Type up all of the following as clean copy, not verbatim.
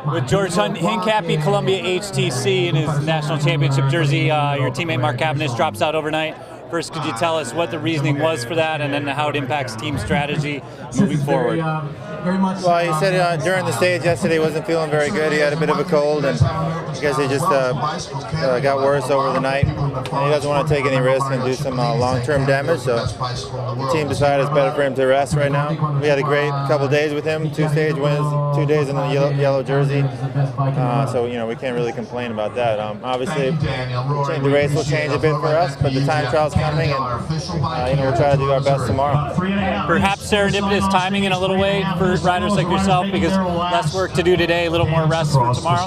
With George Hincapie Columbia HTC in his national championship jersey, your teammate Mark Cavendish drops out overnight. First, could you tell us what the reasoning was for that, and then how it impacts team strategy moving forward? Well, he said during the stage yesterday he wasn't feeling very good. He had a bit of a cold, and I guess he just got worse over the night. And he doesn't want to take any risks and do some long-term damage, so the team decided it's better for him to rest right now. We had a great couple days with him, 2 stage wins, 2 days in the yellow jersey, so we can't really complain about that. Obviously, the race will change a bit for us, but the time trial's coming, and we'll try to do our best tomorrow. Perhaps serendipitous timing in a little way for riders like yourself, because less work to do today, a little more rest for tomorrow?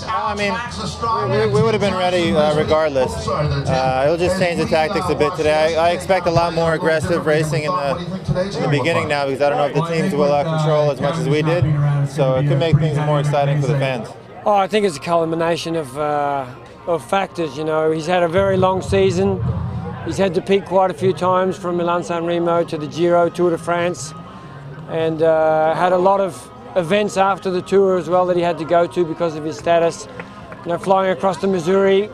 I mean, we would have been ready regardless. It'll just change the tactics a bit today. I expect a lot more aggressive racing in the beginning now, because I don't know if the teams will control as much as we did, so it could make things more exciting for the fans. Oh, I think it's a culmination of factors. He's had a very long season. He's had to peak quite a few times, from Milan-San Remo to the Giro, Tour de France, and had a lot of events after the tour as well that he had to go to because of his status. Flying across the Missouri,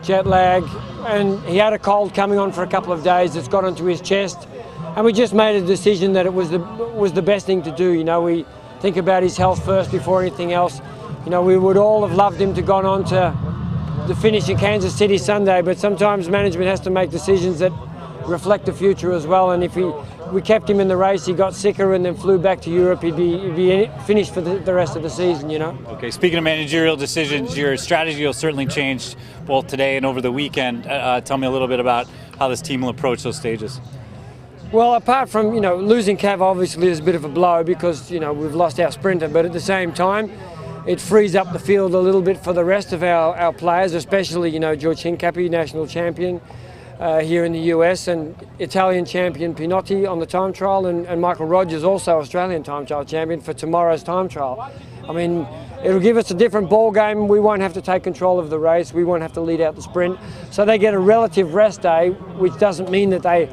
jet lag, and he had a cold coming on for a couple of days that's got onto his chest, and we just made a decision that it was the best thing to do. We think about his health first before anything else. We would all have loved him to gone on to the finish in Kansas City Sunday, but sometimes management has to make decisions that reflect the future as well, and if we kept him in the race, he got sicker and then flew back to Europe, he'd be finished for the rest of the season, Okay, speaking of managerial decisions, your strategy will certainly change both today and over the weekend. Tell me a little bit about how this team will approach those stages. Well, apart from, losing Cav obviously is a bit of a blow, because, we've lost our sprinter, but at the same time, it frees up the field a little bit for the rest of our players, especially, George Hincapie, national champion here in the US, and Italian champion Pinotti on the time trial, and Michael Rogers, also Australian time trial champion, for tomorrow's time trial. I mean, it'll give us a different ball game. We won't have to take control of the race. We won't have to lead out the sprint. So they get a relative rest day, which doesn't mean that they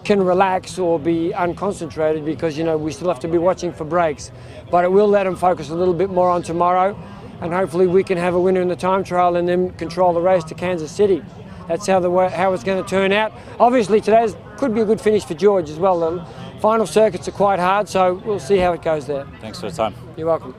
can relax or be unconcentrated, because we still have to be watching for breaks, but it will let them focus a little bit more on tomorrow, and hopefully we can have a winner in the time trial and then control the race to Kansas City. That's how it's going to turn out. Obviously today could be a good finish for George as well. The final circuits are quite hard, so we'll see how it goes there. Thanks for the time. You're welcome.